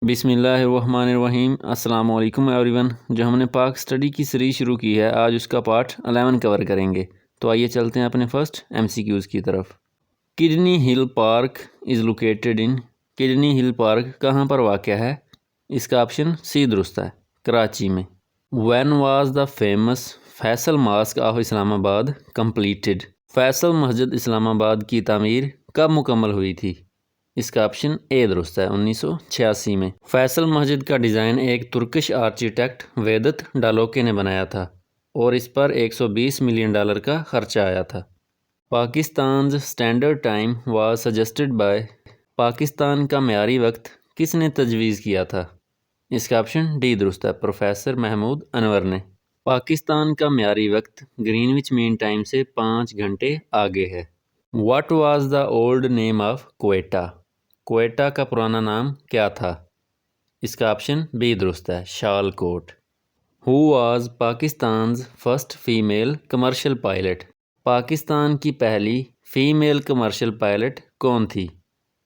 بسم اللہ الرحمن الرحیم۔ السلام علیکم ایوری ون۔ جو ہم نے پاک اسٹڈی کی سیریز شروع کی ہے، آج اس کا پارٹ 11 کور کریں گے۔ تو آئیے چلتے ہیں اپنے فرسٹ MCQs کی طرف۔ کڈنی ہل park is located in. Kidney ہل پارک کہاں پر واقع ہے؟ اس کا آپشن سی درست ہے، کراچی میں۔ When was the famous Faisal mosque of Islamabad completed. Faisal مسجد اسلام آباد کی تعمیر کب مکمل ہوئی تھی؟ اس کا آپشن اے درست ہے، 1986 میں۔ فیصل مسجد کا ڈیزائن ایک ترکش آرکیٹیکٹ ویدت ڈالوکے نے بنایا تھا اور اس پر $120 ملین کا خرچہ آیا تھا۔ Pakistan's standard time was suggested by. Pakistan کا معیاری وقت کس نے تجویز کیا تھا؟ اس کا آپشن ڈی درست ہے، پروفیسر محمود انور نے۔ پاکستان کا معیاری وقت گرینوچ مین ٹائم سے 5 گھنٹے آگے ہے۔ What was the old name of Quetta? Quetta کا پرانا نام کیا تھا؟ اس کا آپشن بی درست ہے، Shalkot. Who was Pakistan's first female commercial pilot? Pakistan کی پہلی فیمیل کمرشل پائلٹ کون تھی؟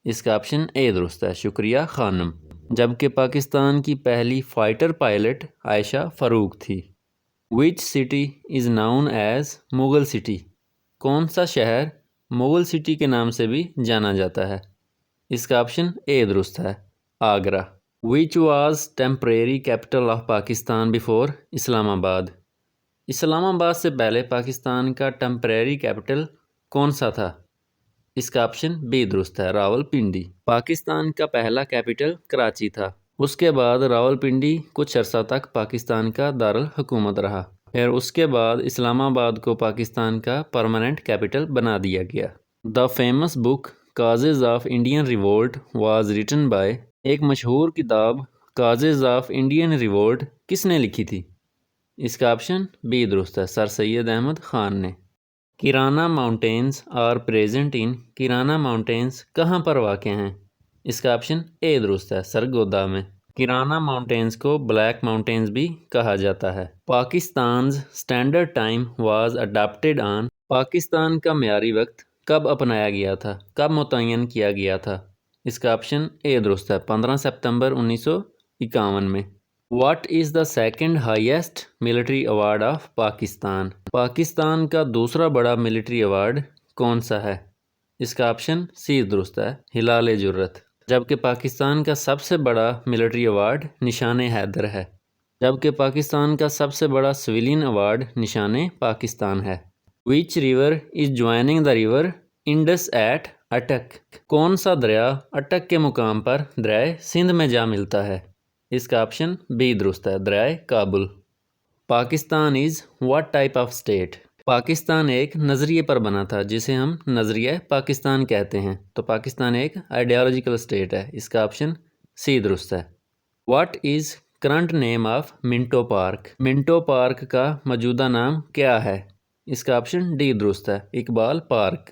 اس کا آپشن اے درست ہے، شکریہ خانم۔ جبکہ پاکستان کی پہلی فائٹر پائلٹ عائشہ فاروق تھی۔ Which city is known as Mughal city? کون سا شہر مغل سٹی کے نام سے بھی جانا جاتا ہے؟ اس کا آپشن اے درست ہے، Agra. Which was temporary capital of Pakistan before Islamabad? اسلام آباد سے پہلے پاکستان کا ٹیمپریری کیپٹل کون سا تھا؟ اس کا آپشن بی درست ہے، راولپنڈی۔ پاکستان کا پہلا کیپٹل کراچی تھا، اس کے بعد راولپنڈی کچھ عرصہ تک پاکستان کا دارالحکومت رہا، پھر اس کے بعد اسلام آباد کو پاکستان کا پرماننٹ کیپٹل بنا دیا گیا۔ The famous book causes of Indian revolt was written by. ایک مشہور کتاب کازز آف انڈین ریوولٹ کس نے لکھی تھی؟ اس کا آپشن بی درست ہے، سر سید احمد خان نے۔ Kirana mountains are present in. Kirana mountains کہاں پر واقع ہیں؟ اس کا آپشن اے درست ہے، سرگودا میں۔ کیرانا ماؤنٹینز کو بلیک ماؤنٹینز بھی کہا جاتا ہے۔ Pakistan's standard time was adopted on. Pakistan کا معیاری وقت کب اپنایا گیا تھا، کب متعین کیا گیا تھا؟ اس کا آپشن اے درست ہے، 15 ستمبر 1951 میں۔ What is the second highest military award of Pakistan? Pakistan کا دوسرا بڑا ملٹری ایوارڈ کون سا ہے؟ اس کا آپشن سی درست ہے، ہلال جرت۔ جبکہ پاکستان کا سب سے بڑا ملٹری ایوارڈ نشان حیدر ہے۔ جبکہ پاکستان کا سب سے بڑا سویلین ایوارڈ نشان پاکستان ہے۔ Which river is joining the river Indus at Attock? کون سا دریا اٹک کے مقام پر دریائے سندھ میں جا ملتا ہے؟ اس کا آپشن بی درست ہے، دریائے Kabul. Pakistan is what type of state? Pakistan ایک نظریے پر بنا تھا جسے ہم نظریہ پاکستان کہتے ہیں، تو پاکستان ایک آئیڈیالوجیکل اسٹیٹ ہے۔ اس کا آپشن سی درست ہے۔ What is current name of Manto park? Manto park کا موجودہ نام کیا ہے؟ اس کا آپشن ڈی درست ہے، Iqbal park.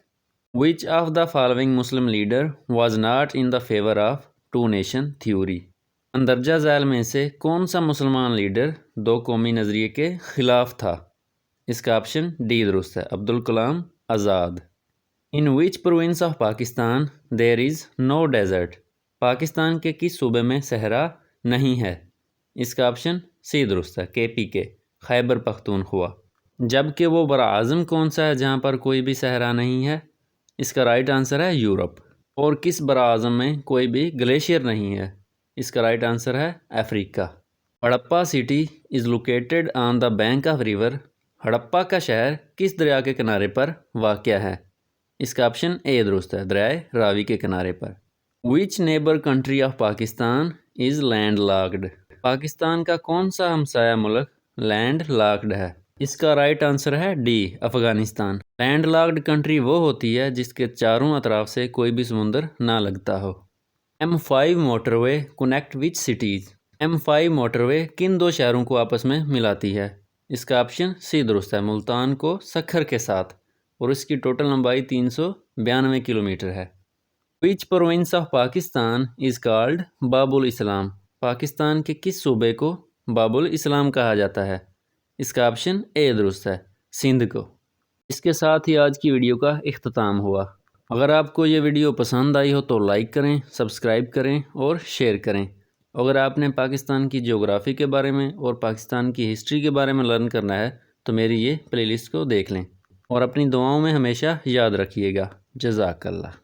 Which of the following Muslim leader was not in the favour of two nation theory? مندرجہ ذیل میں سے کون سا مسلمان لیڈر دو قومی نظریے کے خلاف تھا؟ اس کا آپشن ڈی درست ہے، Abdul Kalam Azad. In which province of Pakistan there is no desert? Pakistan کے کس صوبے میں صحرا نہیں ہے؟ اس کا آپشن سی درست ہے، KPK، خیبر پختونخوا۔ جبکہ وہ براعظم کون سا ہے جہاں پر کوئی بھی صحرا نہیں ہے؟ اس کا رائٹ آنسر ہے یورپ۔ اور کس براعظم میں کوئی بھی گلیشیئر نہیں ہے؟ اس کا رائٹ آنسر ہے افریقہ۔ Harappa city is located on the bank of river? Harappa کا شہر کس دریا کے کنارے پر واقع ہے؟ اس کا آپشن اے درست ہے، دریائے راوی کے کنارے پر۔ Which neighbour country of Pakistan is landlocked? Pakistan کا کون سا ہمسایہ ملک لینڈ لاکڈ ہے؟ اس کا رائٹ آنسر ہے D, Afghanistan. Land locked country وہ ہوتی ہے جس کے چاروں اطراف سے کوئی بھی سمندر نہ لگتا ہو۔ M5 موٹر وے کنیکٹ وچ سٹیز؟ M5 موٹر وے کن دو شہروں کو آپس میں ملاتی ہے؟ اس کا آپشن سی درست ہے، ملتان کو سکھر کے ساتھ، اور اس کی ٹوٹل لمبائی 392 کلومیٹر ہے۔ Which province of Pakistan is called Bab ul Islam? Pakistan کے کس صوبے کو باب الاسلام کہا جاتا ہے؟ اس کا آپشن اے درست ہے، سندھ کو۔ اس کے ساتھ ہی آج کی ویڈیو کا اختتام ہوا۔ اگر آپ کو یہ ویڈیو پسند آئی ہو تو لائک کریں، سبسکرائب کریں اور شیئر کریں۔ اگر آپ نے پاکستان کی جغرافی کے بارے میں اور پاکستان کی ہسٹری کے بارے میں لرن کرنا ہے تو میری یہ پلے لسٹ کو دیکھ لیں، اور اپنی دعاؤں میں ہمیشہ یاد رکھیے گا۔ جزاک اللہ۔